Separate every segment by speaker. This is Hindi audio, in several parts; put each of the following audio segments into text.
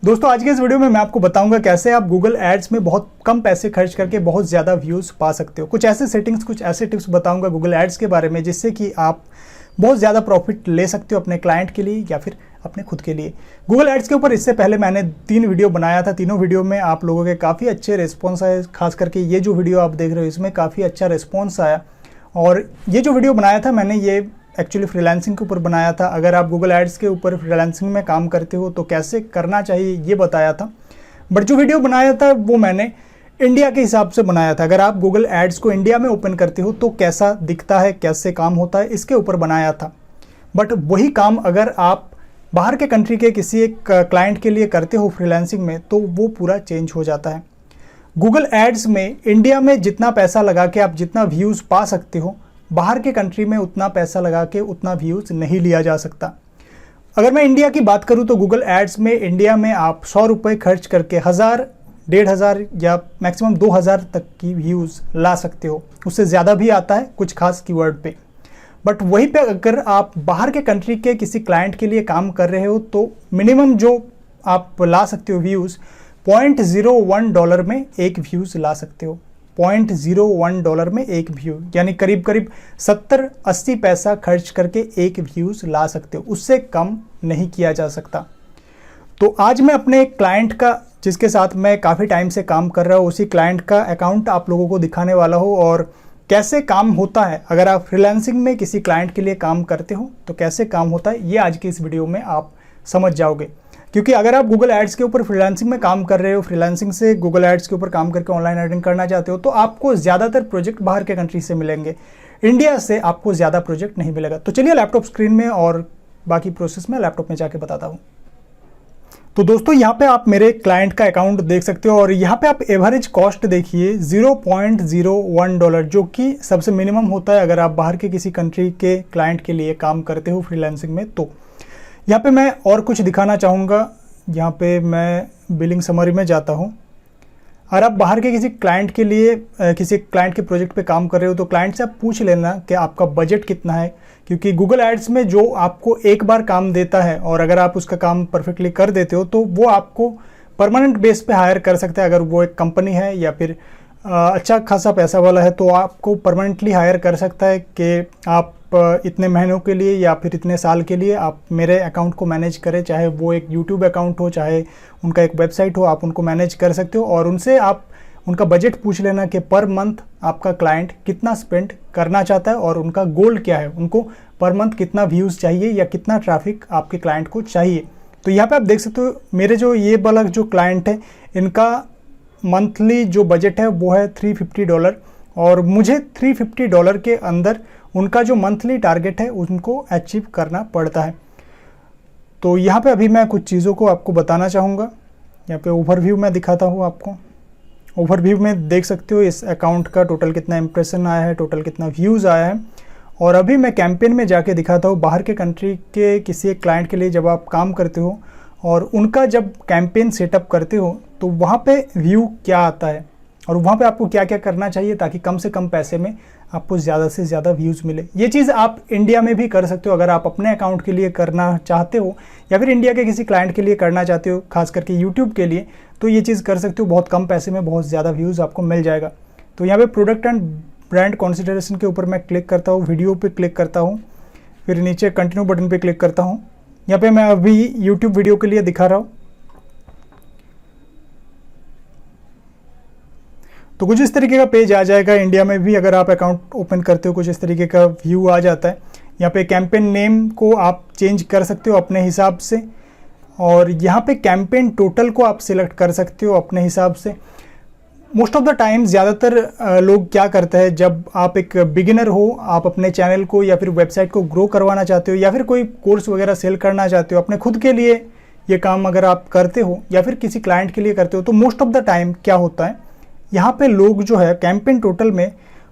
Speaker 1: दोस्तों आज के इस वीडियो में मैं आपको बताऊंगा कैसे आप गूगल एड्स में बहुत कम पैसे खर्च करके बहुत ज़्यादा व्यूज़ पा सकते हो। कुछ ऐसे सेटिंग्स, कुछ ऐसे टिप्स बताऊंगा गूगल एड्स के बारे में जिससे कि आप बहुत ज़्यादा प्रॉफिट ले सकते हो अपने क्लाइंट के लिए या फिर अपने खुद के लिए। गूगल एड्स के ऊपर इससे पहले मैंने 3 वीडियो बनाया था। तीनों वीडियो में आप लोगों के काफ़ी अच्छे रिस्पॉन्स आए। खास करके ये जो वीडियो आप देख रहे हो इसमें काफ़ी अच्छा रिस्पॉन्स आया। और ये जो वीडियो बनाया था मैंने ये एक्चुअली फ्रीलांसिंग के ऊपर बनाया था। अगर आप गूगल एड्स के ऊपर फ्रीलांसिंग में काम करते हो तो कैसे करना चाहिए ये बताया था। बट जो वीडियो बनाया था वो मैंने इंडिया के हिसाब से बनाया था। अगर आप गूगल एड्स को इंडिया में ओपन करते हो तो कैसा दिखता है, कैसे काम होता है, इसके ऊपर बनाया था। बट वही काम अगर आप बाहर के कंट्री के किसी एक क्लाइंट के लिए करते हो फ्रीलांसिंग में तो वो पूरा चेंज हो जाता है। गूगल एड्स में इंडिया में जितना पैसा लगा के आप जितना व्यूज़ पा सकते हो, बाहर के कंट्री में उतना पैसा लगा के उतना व्यूज़ नहीं लिया जा सकता। अगर मैं इंडिया की बात करूं तो गूगल एड्स में इंडिया में आप 100 रुपये खर्च करके 1000, 1500 या मैक्सिमम 2000 तक की व्यूज़ ला सकते हो। उससे ज़्यादा भी आता है कुछ खास कीवर्ड पे। बट वहीं पे अगर आप बाहर के कंट्री के किसी क्लाइंट के लिए काम कर रहे हो तो मिनिमम जो आप ला सकते हो व्यूज़ $0.01 में एक व्यूज़ ला सकते हो। $0.01 में एक व्यू, यानी करीब करीब 70-80 पैसा खर्च करके एक व्यूज़ ला सकते हो। उससे कम नहीं किया जा सकता। तो आज मैं अपने क्लाइंट का, जिसके साथ मैं काफ़ी टाइम से काम कर रहा हूँ, उसी क्लाइंट का अकाउंट आप लोगों को दिखाने वाला हूँ और कैसे काम होता है। अगर आप फ्रीलांसिंग में किसी क्लाइंट के लिए काम करते हो तो कैसे काम होता है ये आज की इस वीडियो में आप समझ जाओगे। क्योंकि अगर आप गूगल एड्स के ऊपर फ्रीलांसिंग में काम कर रहे हो, फ्रीलांसिंग से गूगल एड्स के ऊपर काम करके ऑनलाइन अर्निंग करना चाहते हो तो आपको ज़्यादातर प्रोजेक्ट बाहर के कंट्री से मिलेंगे। इंडिया से आपको ज़्यादा प्रोजेक्ट नहीं मिलेगा। तो चलिए लैपटॉप स्क्रीन में और बाकी प्रोसेस में लैपटॉप में जाके बताता हूँ। तो दोस्तों यहाँ पे आप मेरे क्लाइंट का अकाउंट देख सकते हो और यहाँ पे आप एवरेज कॉस्ट देखिए $0.01, जो कि सबसे मिनिमम होता है अगर आप बाहर के किसी कंट्री के क्लाइंट के लिए काम करते हो फ्रीलांसिंग में। तो यहाँ पे मैं और कुछ दिखाना चाहूँगा। यहाँ पे मैं बिलिंग समरी में जाता हूँ। और आप बाहर के किसी क्लाइंट के लिए किसी क्लाइंट के प्रोजेक्ट पे काम कर रहे हो तो क्लाइंट से आप पूछ लेना कि आपका बजट कितना है। क्योंकि गूगल एड्स में जो आपको एक बार काम देता है और अगर आप उसका काम परफेक्टली कर देते हो तो वो आपको परमानेंट बेस पे हायर कर सकता है। अगर वो एक कंपनी है या फिर अच्छा खासा पैसा वाला है तो आपको परमानेंटली हायर कर सकता है कि आप इतने महीनों के लिए या फिर इतने साल के लिए आप मेरे अकाउंट को मैनेज करें। चाहे वो एक यूट्यूब अकाउंट हो, चाहे उनका एक वेबसाइट हो, आप उनको मैनेज कर सकते हो। और उनसे आप उनका बजट पूछ लेना कि पर मंथ आपका क्लाइंट कितना स्पेंड करना चाहता है और उनका गोल क्या है, उनको पर मंथ कितना व्यूज़ चाहिए या कितना ट्रैफिक आपके क्लाइंट को चाहिए। तो यहाँ पे आप देख सकते हो मेरे जो ये वाला जो क्लाइंट है इनका मंथली जो बजट है वो है $350 और मुझे $350 के अंदर उनका जो मंथली टारगेट है उनको अचीव करना पड़ता है। तो यहाँ पे अभी मैं कुछ चीज़ों को आपको बताना चाहूँगा। यहाँ पे ओवरव्यू में दिखाता हूँ आपको। ओवरव्यू में देख सकते हो इस अकाउंट का टोटल कितना इंप्रेशन आया है, टोटल कितना व्यूज़ आया है। और अभी मैं कैंपेन में जाके दिखाता हूँ बाहर के कंट्री के किसी एक क्लाइंट के लिए जब आप काम करते हो और उनका जब कैंपेन सेटअप करते हो तो वहाँ पे व्यू क्या आता है और वहाँ पे आपको क्या क्या करना चाहिए ताकि कम से कम पैसे में आपको ज़्यादा से ज़्यादा व्यूज़ मिले। ये चीज़ आप इंडिया में भी कर सकते हो अगर आप अपने अकाउंट के लिए करना चाहते हो या फिर इंडिया के किसी क्लाइंट के लिए करना चाहते हो, खास करके यूट्यूब के लिए, तो ये चीज़ कर सकते हो। बहुत कम पैसे में बहुत ज़्यादा व्यूज़ आपको मिल जाएगा। तो यहाँ पर प्रोडक्ट एंड ब्रांड कॉन्सिडरेशन के ऊपर मैं क्लिक करता हूँ, वीडियो पर क्लिक करता हूँ, फिर नीचे कंटिन्यू बटन पर क्लिक करता हूँ। यहाँ पर मैं अभी यूट्यूब वीडियो के लिए दिखा रहा हूँ। तो कुछ इस तरीके का पेज आ जाएगा। इंडिया में भी अगर आप अकाउंट ओपन करते हो कुछ इस तरीके का व्यू आ जाता है। यहाँ पे कैंपेन नेम को आप चेंज कर सकते हो अपने हिसाब से और यहाँ पे कैंपेन टोटल को आप सिलेक्ट कर सकते हो अपने हिसाब से। मोस्ट ऑफ द टाइम ज़्यादातर लोग क्या करते हैं, जब आप एक बिगिनर हो, आप अपने चैनल को या फिर वेबसाइट को ग्रो करवाना चाहते हो या फिर कोई कोर्स वगैरह सेल करना चाहते हो, अपने खुद के लिए ये काम अगर आप करते हो या फिर किसी क्लाइंट के लिए करते हो तो मोस्ट ऑफ द टाइम क्या होता है, यहाँ पे लोग जो है कैंपेन टोटल में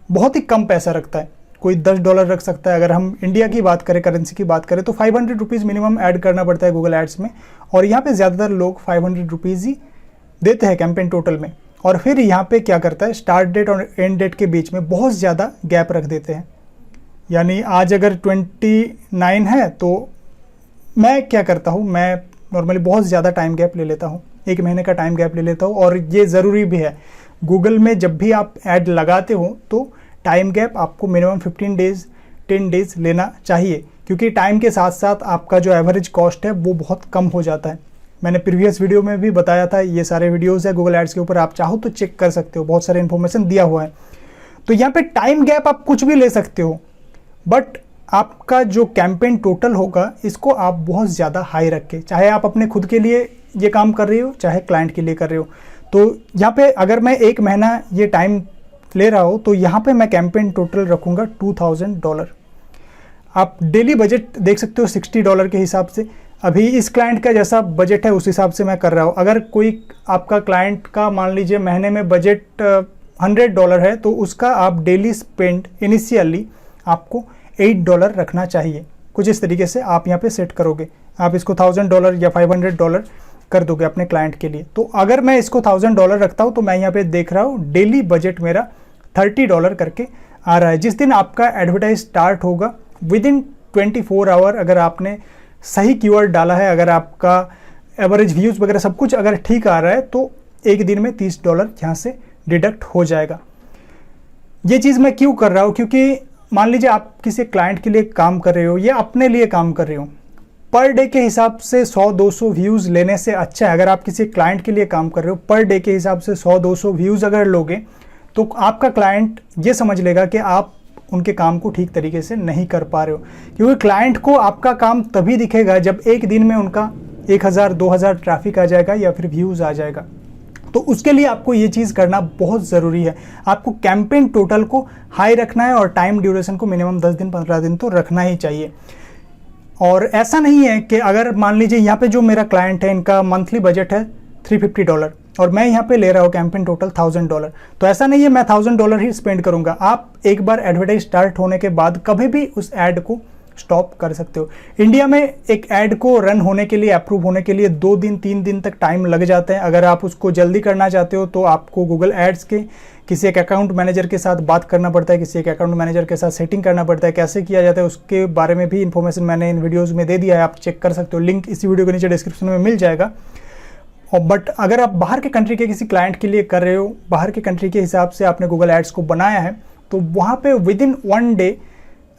Speaker 1: बहुत ही कम पैसा रखता है। कोई $10 रख सकता है। अगर हम इंडिया की बात करें, करेंसी की बात करें तो 500 रुपीज़ मिनिमम ऐड करना पड़ता है गूगल एड्स में और यहाँ पे ज़्यादातर लोग 500 रुपीज़ ही देते हैं कैंपेन टोटल में। और फिर यहाँ पे क्या करता है, स्टार्ट डेट और एंड डेट के बीच में बहुत ज़्यादा गैप रख देते हैं। यानी आज अगर 29 है तो मैं क्या करता हूँ, मैं नॉर्मली बहुत ज़्यादा टाइम गैप ले लेता हूँ, 1 महीने का टाइम गैप ले लेता हूँ। और ये ज़रूरी भी है, गूगल में जब भी आप ऐड लगाते हो तो टाइम गैप आपको मिनिमम 15 डेज़ 10 डेज़ लेना चाहिए, क्योंकि टाइम के साथ साथ आपका जो एवरेज कॉस्ट है वो बहुत कम हो जाता है। मैंने प्रीवियस वीडियो में भी बताया था, ये सारे वीडियोज़ है गूगल एड्स के ऊपर, आप चाहो तो चेक कर सकते हो, बहुत सारे इन्फॉर्मेशन दिया हुआ है। तो यहाँ पे टाइम गैप आप कुछ भी ले सकते हो, बट आपका जो कैंपेन टोटल होगा इसको आप बहुत ज़्यादा हाई रख के, चाहे आप अपने खुद के लिए ये काम कर रहे हो चाहे क्लाइंट के लिए कर रहे हो। तो यहाँ पे अगर मैं 1 महीना ये टाइम ले रहा हूँ तो यहाँ पे मैं कैंपेन टोटल रखूँगा $2000। आप डेली बजट देख सकते हो $60 के हिसाब से। अभी इस क्लाइंट का जैसा बजट है उस हिसाब से मैं कर रहा हूँ। अगर कोई आपका क्लाइंट का मान लीजिए महीने में बजट $100 है तो उसका आप डेली स्पेंड इनिशियली आपको $8 रखना चाहिए। कुछ इस तरीके से आप यहाँ पे सेट करोगे, आप इसको $1000 या $500 कर दोगे अपने क्लाइंट के लिए। तो अगर मैं इसको $1000 रखता हूँ तो मैं यहाँ पे देख रहा हूँ डेली बजट मेरा $30 करके आ रहा है। जिस दिन आपका एडवर्टाइज स्टार्ट होगा विदिन 24 आवर, अगर आपने सही कीवर्ड डाला है, अगर आपका एवरेज व्यूज़ वगैरह सब कुछ अगर ठीक आ रहा है तो एक दिन में $30 यहाँ से डिडक्ट हो जाएगा। ये चीज़ मैं क्यों कर रहा हूँ, क्योंकि मान लीजिए आप किसी क्लाइंट के लिए काम कर रहे हो या अपने लिए काम कर रहे हो, पर डे के हिसाब से 100-200 व्यूज़ लेने से अच्छा है, अगर आप किसी क्लाइंट के लिए काम कर रहे हो पर डे के हिसाब से 100-200 व्यूज़ अगर लोगे तो आपका क्लाइंट ये समझ लेगा कि आप उनके काम को ठीक तरीके से नहीं कर पा रहे हो। क्योंकि क्लाइंट को आपका काम तभी दिखेगा जब एक दिन में उनका 1000-2000 ट्रैफिक आ जाएगा या फिर व्यूज़ आ जाएगा। तो उसके लिए आपको ये चीज़ करना बहुत ज़रूरी है। आपको कैंपेन टोटल को हाई रखना है और टाइम ड्यूरेशन को मिनिमम 10 दिन 15 दिन तो रखना ही चाहिए। और ऐसा नहीं है कि अगर मान लीजिए यहाँ पे जो मेरा क्लाइंट है इनका मंथली बजट है $350 और मैं यहाँ पे ले रहा हूँ कैंपेन टोटल $1000, तो ऐसा नहीं है मैं $1000 ही स्पेंड करूँगा। आप एक बार एडवर्टाइज स्टार्ट होने के बाद कभी भी उस ऐड को स्टॉप कर सकते हो। इंडिया में एक ऐड को रन होने के लिए, अप्रूव होने के लिए 2 दिन 3 दिन तक टाइम लग जाते हैं। अगर आप उसको जल्दी करना चाहते हो तो आपको गूगल एड्स के किसी एक अकाउंट मैनेजर के साथ बात करना पड़ता है, किसी एक अकाउंट मैनेजर के साथ सेटिंग करना पड़ता है। कैसे किया जाता है उसके बारे में भी इन्फॉर्मेशन मैंने इन वीडियोज़ में दे दिया है, आप चेक कर सकते हो, लिंक इसी वीडियो के नीचे डिस्क्रिप्शन में मिल जाएगा। और बट अगर आप बाहर के कंट्री के किसी क्लाइंट के लिए कर रहे हो, बाहर के कंट्री के हिसाब से आपने गूगल एड्स को बनाया है, तो वहाँ पे विदिन 1 डे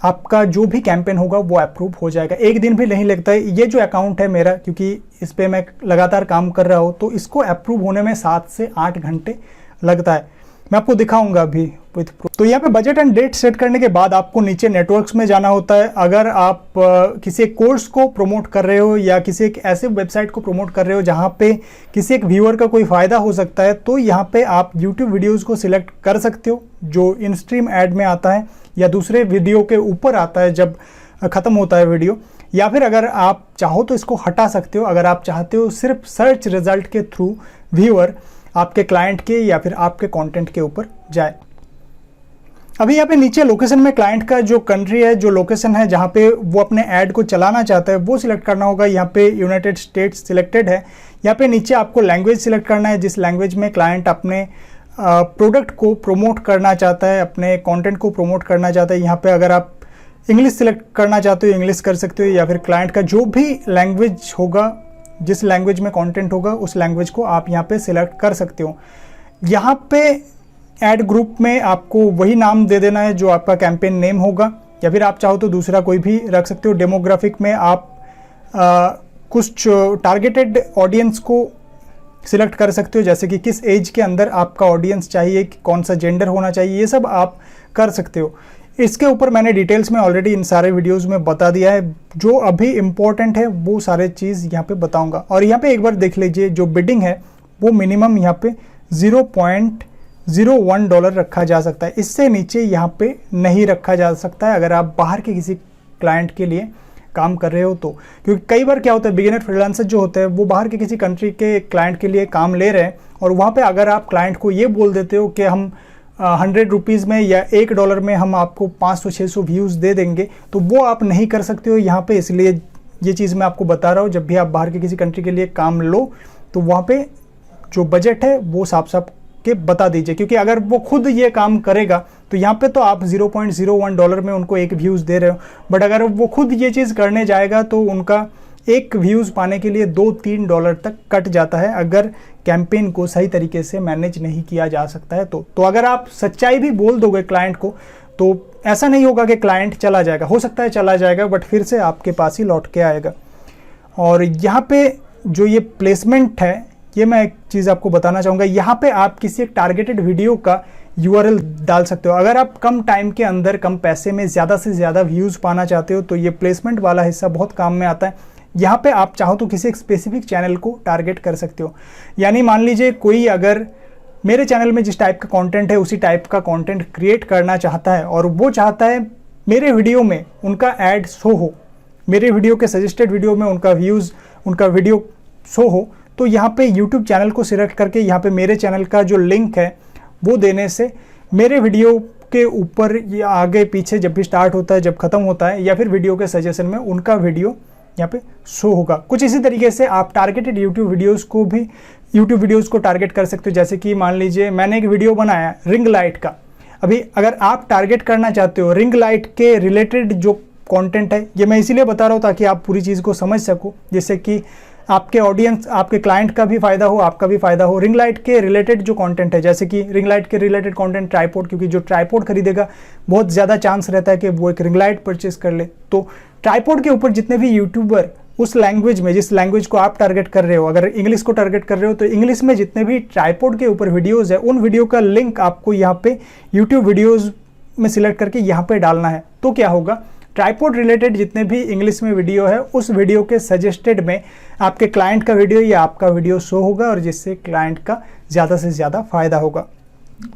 Speaker 1: आपका जो भी कैंपेन होगा वो अप्रूव हो जाएगा। एक दिन भी नहीं लगता है। ये जो अकाउंट है मेरा, क्योंकि इस पर मैं लगातार काम कर रहा हूँ, तो इसको अप्रूव होने में 7 से 8 घंटे लगता है। मैं आपको दिखाऊंगा अभी विथ प्रूफ। तो यहाँ पे बजट एंड डेट सेट करने के बाद आपको नीचे नेटवर्क्स में जाना होता है। अगर आप किसी एक कोर्स को प्रमोट कर रहे हो या किसी एक ऐसे वेबसाइट को प्रमोट कर रहे हो जहाँ पे किसी एक व्यूअर का कोई फ़ायदा हो सकता है, तो यहाँ पे आप यूट्यूब वीडियोज़ को सिलेक्ट कर सकते हो जो इन स्ट्रीम ऐड में आता है या दूसरे वीडियो के ऊपर आता है जब ख़त्म होता है वीडियो, या फिर अगर आप चाहो तो इसको हटा सकते हो। अगर आप चाहते हो सिर्फ सर्च रिजल्ट के थ्रू व्यूअर आपके क्लाइंट के या फिर आपके कंटेंट के ऊपर जाए। अभी यहाँ पे नीचे लोकेशन में क्लाइंट का जो कंट्री है, जो लोकेशन है जहाँ पे वो अपने ऐड को चलाना चाहता है वो सिलेक्ट करना होगा। यहाँ पे यूनाइटेड स्टेट्स सिलेक्टेड है। यहाँ पे नीचे आपको लैंग्वेज सिलेक्ट करना है, जिस लैंग्वेज में क्लाइंट अपने प्रोडक्ट को प्रमोट करना चाहता है, अपने कंटेंट को प्रमोट करना चाहता है। यहाँ पे अगर आप इंग्लिश सिलेक्ट करना चाहते हो इंग्लिश कर सकते हो, या फिर क्लाइंट का जो भी लैंग्वेज होगा, जिस लैंग्वेज में कंटेंट होगा उस लैंग्वेज को आप यहाँ पे सिलेक्ट कर सकते हो। यहाँ पे ऐड ग्रुप में आपको वही नाम दे देना है जो आपका कैंपेन नेम होगा, या फिर आप चाहो तो दूसरा कोई भी रख सकते हो। डेमोग्राफिक में आप कुछ टारगेटेड ऑडियंस को सिलेक्ट कर सकते हो, जैसे कि किस एज के अंदर आपका ऑडियंस चाहिए, कौन सा जेंडर होना चाहिए, ये सब आप कर सकते हो। इसके ऊपर मैंने डिटेल्स में ऑलरेडी इन सारे वीडियोस में बता दिया है। जो अभी इम्पोर्टेंट है वो सारे चीज़ यहाँ पे बताऊंगा। और यहाँ पे एक बार देख लीजिए, जो बिडिंग है वो मिनिमम यहाँ पे $0.01 रखा जा सकता है, इससे नीचे यहाँ पे नहीं रखा जा सकता है अगर आप बाहर के किसी क्लाइंट के लिए काम कर रहे हो तो। क्योंकि कई बार क्या होता है, बिगिनर फ्रीलांसर जो होते हैं वो बाहर के किसी कंट्री के क्लाइंट के लिए काम ले रहे हैं, और वहाँ पे अगर आप क्लाइंट को ये बोल देते हो कि हम 100 रुपीज़ में या $1 में हम आपको 500-600 व्यूज़ दे देंगे, तो वो आप नहीं कर सकते हो यहाँ पे। इसलिए ये चीज़ मैं आपको बता रहा हूँ, जब भी आप बाहर के किसी कंट्री के लिए काम लो तो वहाँ पे जो बजट है वो साफ साफ के बता दीजिए। क्योंकि अगर वो खुद ये काम करेगा तो यहाँ पे तो आप $0.01 में उनको 1 व्यूज़ दे रहे हो, बट अगर वो खुद ये चीज़ करने जाएगा तो उनका एक व्यूज़ पाने के लिए $2-3 तक कट जाता है अगर कैंपेन को सही तरीके से मैनेज नहीं किया जा सकता है। तो अगर आप सच्चाई भी बोल दोगे क्लाइंट को तो ऐसा नहीं होगा कि क्लाइंट चला जाएगा, हो सकता है चला जाएगा बट फिर से आपके पास ही लौट के आएगा। और यहाँ पे जो ये प्लेसमेंट है, ये मैं एक चीज़ आपको बताना चाहूँगा, यहाँ पे आप किसी एक टारगेटेड वीडियो का URL डाल सकते हो। अगर आप कम टाइम के अंदर कम पैसे में ज़्यादा से ज़्यादा व्यूज़ पाना चाहते हो तो ये प्लेसमेंट वाला हिस्सा बहुत काम में आता है। यहाँ पे आप चाहो तो किसी एक स्पेसिफिक चैनल को टारगेट कर सकते हो। यानी मान लीजिए कोई अगर मेरे चैनल में जिस टाइप का कंटेंट है उसी टाइप का कंटेंट क्रिएट करना चाहता है और वो चाहता है मेरे वीडियो में उनका ऐड शो हो, मेरे वीडियो के सजेस्टेड वीडियो में उनका व्यूज़, उनका वीडियो शो हो, तो यहाँ पे यूट्यूब चैनल को सिलेक्ट करके यहाँ पे मेरे चैनल का जो लिंक है वो देने से मेरे वीडियो के ऊपर या आगे पीछे जब भी स्टार्ट होता है, जब ख़त्म होता है, या फिर वीडियो के सजेशन में उनका वीडियो यहाँ पे शो होगा। कुछ इसी तरीके से आप टारगेटेड यूट्यूब वीडियोज़ को टारगेट कर सकते हो। जैसे कि मान लीजिए मैंने एक वीडियो बनाया रिंग लाइट का। अभी अगर आप टारगेट करना चाहते हो रिंग लाइट के रिलेटेड जो कंटेंट है, ये मैं इसीलिए बता रहा हूँ ताकि आप पूरी चीज़ को समझ सको, जिससे कि आपके ऑडियंस, आपके क्लाइंट का भी फायदा हो, आपका भी फायदा हो। रिंग लाइट के रिलेटेड जो कंटेंट है, जैसे कि रिंग लाइट के रिलेटेड कंटेंट ट्राइपॉड, क्योंकि जो ट्राइपॉड खरीदेगा बहुत ज़्यादा चांस रहता है कि वो एक रिंग लाइट परचेस कर ले। तो ट्राइपॉड के ऊपर जितने भी यूट्यूबर उस लैंग्वेज में, जिस लैंग्वेज को आप टारगेट कर रहे हो, अगर इंग्लिश को टारगेट कर रहे हो तो इंग्लिश में जितने भी ट्राइपॉड के ऊपर वीडियोज़ है उन वीडियो का लिंक आपको यहाँ पे यूट्यूब वीडियोज़ में सिलेक्ट करके यहाँ पे डालना है। तो क्या होगा, ट्राइपॉड रिलेटेड जितने भी इंग्लिश में वीडियो है उस वीडियो के सजेस्टेड में आपके क्लाइंट का वीडियो या आपका वीडियो शो होगा और जिससे क्लाइंट का ज़्यादा से ज़्यादा फ़ायदा होगा।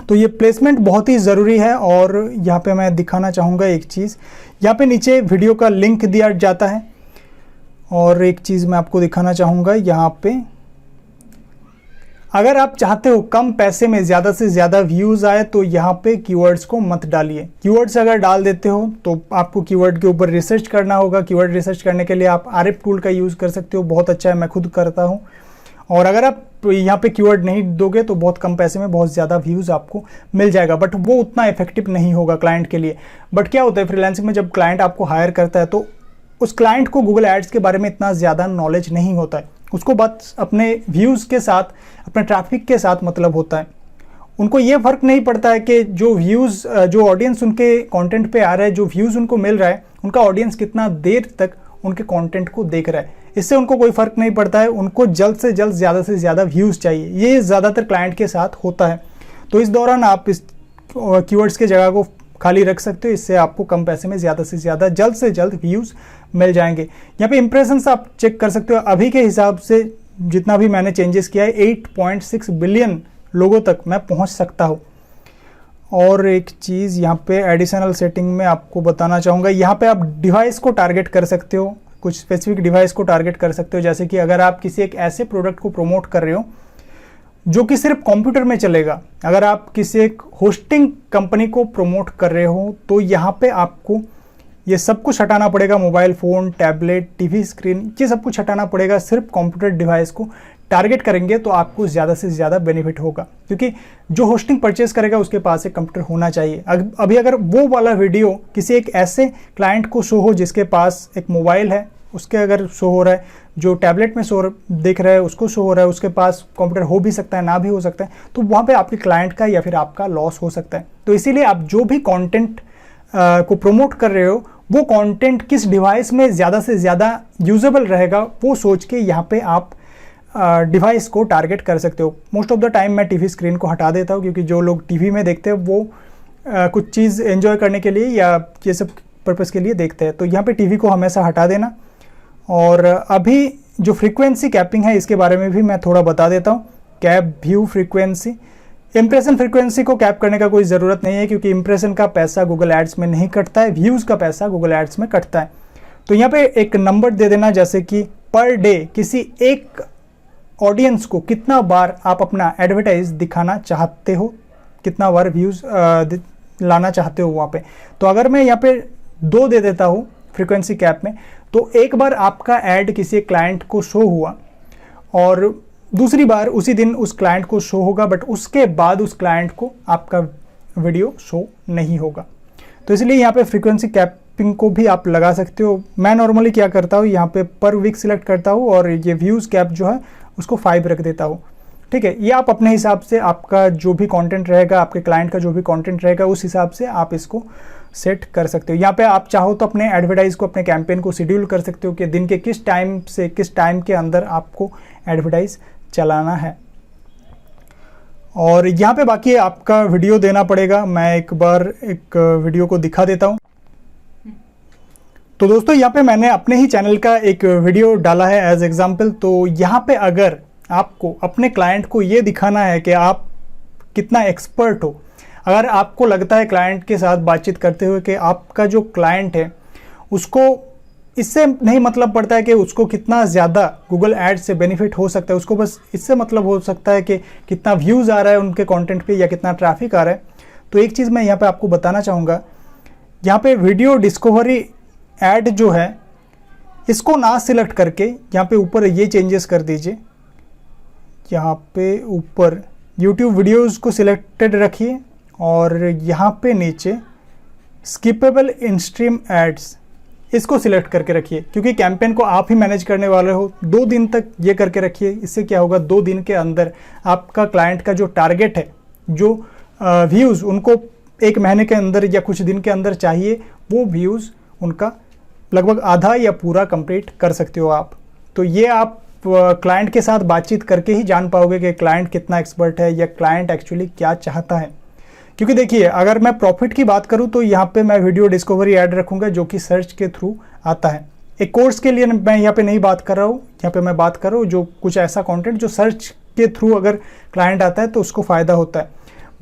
Speaker 1: तो ये प्लेसमेंट बहुत ही ज़रूरी है। और यहाँ पे मैं दिखाना चाहूँगा एक चीज़, यहाँ पे नीचे वीडियो का लिंक दिया जाता है। और एक चीज़ मैं आपको दिखाना चाहूँगा, यहाँ पे अगर आप चाहते हो कम पैसे में ज़्यादा से ज़्यादा व्यूज़ आए तो यहाँ पे कीवर्ड्स को मत डालिए। कीवर्ड्स अगर डाल देते हो तो आपको कीवर्ड के ऊपर रिसर्च करना होगा। कीवर्ड रिसर्च करने के लिए आप RF टूल का यूज़ कर सकते हो, बहुत अच्छा है, मैं खुद करता हूँ। और अगर आप यहाँ पे कीवर्ड नहीं दोगे तो बहुत कम पैसे में बहुत ज़्यादा व्यूज़ आपको मिल जाएगा, बट वो उतना इफेक्टिव नहीं होगा क्लाइंट के लिए। बट क्या होता है, फ्रीलांसिंग में जब क्लाइंट आपको हायर करता है तो उस क्लाइंट को गूगल एड्स के बारे में इतना ज़्यादा नॉलेज नहीं होता है। उसको बस अपने व्यूज़ के साथ, अपने ट्रैफिक के साथ मतलब होता है। उनको ये फ़र्क नहीं पड़ता है कि जो व्यूज़, जो ऑडियंस उनके कंटेंट पे आ रहा है, जो व्यूज़ उनको मिल रहा है, उनका ऑडियंस कितना देर तक उनके कंटेंट को देख रहा है, इससे उनको कोई फ़र्क नहीं पड़ता है। उनको जल्द से जल्द ज़्यादा से ज़्यादा व्यूज़ चाहिए। ये ज़्यादातर क्लाइंट के साथ होता है। तो इस दौरान आप इस कीवर्ड्स के जगह को खाली रख सकते हो, इससे आपको कम पैसे में ज़्यादा से ज़्यादा जल्द से जल्द व्यूज़ मिल जाएंगे। यहाँ पे इंप्रेशंस आप चेक कर सकते हो। अभी के हिसाब से जितना भी मैंने चेंजेस किया है 8.6 बिलियन लोगों तक मैं पहुँच सकता हूँ। और एक चीज़ यहाँ पे एडिशनल सेटिंग में आपको बताना चाहूँगा, यहाँ पे आप डिवाइस को टारगेट कर सकते हो, कुछ स्पेसिफिक डिवाइस को टारगेट कर सकते हो। जैसे कि अगर आप किसी एक ऐसे प्रोडक्ट को प्रमोट कर रहे हो जो कि सिर्फ कंप्यूटर में चलेगा, अगर आप किसी एक होस्टिंग कंपनी को प्रमोट कर रहे हो तो यहाँ पे आपको ये सब कुछ हटाना पड़ेगा। Mobile phone, tablet, TV screen, ये सब कुछ हटाना पड़ेगा। सिर्फ कंप्यूटर डिवाइस को टारगेट करेंगे तो आपको ज़्यादा से ज़्यादा बेनिफिट होगा, क्योंकि जो होस्टिंग परचेस करेगा उसके पास एक कंप्यूटर होना चाहिए। अभी अगर वो वाला वीडियो किसी एक ऐसे क्लाइंट को शो हो जिसके पास एक मोबाइल है, उसके अगर शो हो रहा है, जो टैबलेट में शो देख रहा है उसको शो हो रहा है, उसके पास कंप्यूटर हो भी सकता है, ना भी हो सकता है, तो वहाँ पे आपके क्लाइंट का या फिर आपका लॉस हो सकता है। तो इसीलिए आप जो भी कंटेंट को प्रमोट कर रहे हो वो कंटेंट किस डिवाइस में ज़्यादा से ज़्यादा यूजेबल रहेगा वो सोच के यहाँ पे आप डिवाइस को टारगेट कर सकते हो। मोस्ट ऑफ द टाइम मैं टीवी स्क्रीन को हटा देता हूँ, क्योंकि जो लोग टीवी में देखते हैं वो कुछ चीज़ एंजॉय करने के लिए या ये सब पर्पज़ के लिए देखते हैं। तो यहाँ पे टीवी को हमेशा हटा देना। और अभी जो फ्रीक्वेंसी कैपिंग है इसके बारे में भी मैं थोड़ा बता देता हूँ। Cap view frequency, impression frequency को कैप करने का कोई ज़रूरत नहीं है, क्योंकि इंप्रेशन का पैसा गूगल एड्स में नहीं कटता है, व्यूज़ का पैसा गूगल एड्स में कटता है। तो यहाँ पे एक नंबर दे देना, जैसे कि पर डे किसी एक ऑडियंस को कितना बार आप अपना एडवर्टाइज दिखाना चाहते हो, कितना बार व्यूज़ लाना चाहते हो वहाँ पे। तो अगर मैं यहाँ पे 2 दे देता हूँ फ्रीक्वेंसी कैप में, तो एक बार आपका ऐड किसी क्लाइंट को शो हुआ और दूसरी बार उसी दिन उस क्लाइंट को शो होगा, बट उसके बाद उस क्लाइंट को आपका वीडियो शो नहीं होगा। तो इसलिए यहाँ पे फ्रीक्वेंसी कैप शॉपिंग को भी आप लगा सकते हो। मैं नॉर्मली क्या करता हूँ, यहाँ पे पर वीक सिलेक्ट करता हूँ और ये व्यूज़ कैप जो है उसको 5 रख देता हूँ। ठीक है, ये आप अपने हिसाब से, आपका जो भी कंटेंट रहेगा, आपके क्लाइंट का जो भी कंटेंट रहेगा, उस हिसाब से आप इसको सेट कर सकते हो। यहाँ पे आप चाहो तो अपने एडवर्टाइज को, अपने कैंपेन को शेड्यूल कर सकते हो कि दिन के किस टाइम से किस टाइम के अंदर आपको एडवर्टाइज चलाना है। और यहाँ पे बाकी आपका वीडियो देना पड़ेगा। मैं एक बार एक वीडियो को दिखा देता हूँ। तो दोस्तों यहाँ पे मैंने अपने ही चैनल का एक वीडियो डाला है एज एग्जाम्पल। तो यहाँ पे अगर आपको अपने क्लाइंट को ये दिखाना है कि आप कितना एक्सपर्ट हो, अगर आपको लगता है क्लाइंट के साथ बातचीत करते हुए कि आपका जो क्लाइंट है उसको इससे नहीं मतलब पड़ता है कि उसको कितना ज़्यादा गूगल एड्स से बेनिफिट हो सकता है, उसको बस इससे मतलब हो सकता है कि कितना व्यूज़ आ रहा है उनके कंटेंट पे या कितना ट्रैफिक आ रहा है, तो एक चीज़ मैं यहाँ पे आपको बताना चाहूँगा। यहाँ पे वीडियो डिस्कवरी ऐड जो है इसको ना सिलेक्ट करके यहाँ पे ऊपर ये चेंजेस कर दीजिए। यहाँ पे ऊपर यूट्यूब वीडियोज़ को सिलेक्टेड रखिए और यहाँ पे नीचे स्किपेबल इन स्ट्रीम एड्स इसको सिलेक्ट करके रखिए, क्योंकि कैंपेन को आप ही मैनेज करने वाले हो। 2 दिन तक ये करके रखिए। इससे क्या होगा, 2 दिन के अंदर आपका क्लाइंट का जो टारगेट है, जो व्यूज़ उनको 1 महीने के अंदर या कुछ दिन के अंदर चाहिए, वो व्यूज़ उनका लगभग आधा या पूरा कंप्लीट कर सकते हो आप। तो ये आप क्लाइंट के साथ बातचीत करके ही जान पाओगे कि क्लाइंट कितना एक्सपर्ट है या क्लाइंट एक्चुअली क्या चाहता है। क्योंकि देखिए, अगर मैं प्रॉफिट की बात करूं तो यहाँ पे मैं वीडियो डिस्कवरी ऐड रखूंगा जो कि सर्च के थ्रू आता है। एक कोर्स के लिए मैं यहाँ पे नहीं बात कर रहा हूँ, यहाँ पे मैं बात कर रहा हूँ जो कुछ ऐसा कंटेंट जो सर्च के थ्रू अगर क्लाइंट आता है तो उसको फ़ायदा होता है।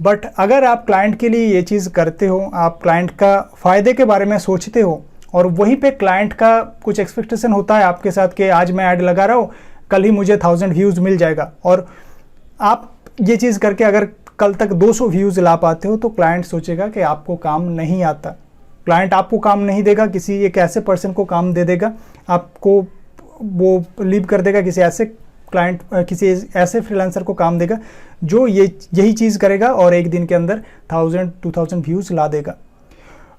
Speaker 1: बट अगर आप क्लाइंट के लिए ये चीज़ करते हो, आप क्लाइंट का फ़ायदे के बारे में सोचते हो और वहीं पर क्लाइंट का कुछ एक्सपेक्टेशन होता है आपके साथ कि आज मैं ऐड लगा रहा हूँ, कल ही मुझे 1000 व्यूज़ मिल जाएगा, और आप ये चीज़ करके अगर कल तक 200 व्यूज़ ला पाते हो तो क्लाइंट सोचेगा कि आपको काम नहीं आता। क्लाइंट आपको काम नहीं देगा, किसी एक ऐसे पर्सन को काम दे देगा, आपको वो लीव कर देगा, किसी ऐसे क्लाइंट, किसी ऐसे फ्रीलांसर को काम देगा जो यही चीज़ करेगा और एक दिन के अंदर 1000-2000 व्यूज़ ला देगा।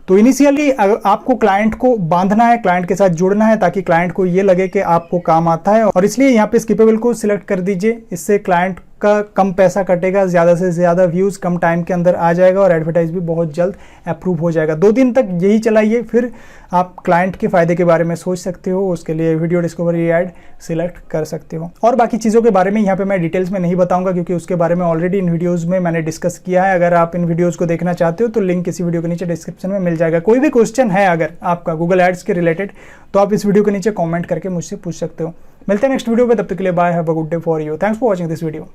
Speaker 1: तो इनिशियली आपको क्लाइंट को बांधना है, क्लाइंट के साथ जुड़ना है ताकि क्लाइंट को ये लगे कि आपको काम आता है, और इसलिए यहाँ पे स्किपेबल को सिलेक्ट कर दीजिए। इससे क्लाइंट का कम पैसा कटेगा, ज़्यादा से ज़्यादा व्यूज़ कम टाइम के अंदर आ जाएगा और एडवर्टाइज भी बहुत जल्द अप्रूव हो जाएगा। 2 दिन तक यही चलाइए, फिर आप क्लाइंट के फ़ायदे के बारे में सोच सकते हो, उसके लिए वीडियो डिस्कवरी ऐड सिलेक्ट कर सकते हो। और बाकी चीज़ों के बारे में यहाँ पे मैं डिटेल्स में नहीं बताऊंगा क्योंकि उसके बारे में ऑलरेडी इन वीडियोज़ में मैंने डिस्कस किया है। अगर आप इन वीडियोज़ को देखना चाहते हो तो लिंक इसी वीडियो के नीचे डिस्क्रिप्शन में मिल जाएगा। कोई भी क्वेश्चन है अगर आपका गूगल एड्स के रिलेटेड तो आप इस वीडियो के नीचे कॉमेंट करके मुझसे पूछ सकते हो। मिलते हैं नेक्स्ट वीडियो पे, तब तक के लिए bye, have a good day for you. Thanks for watching this video.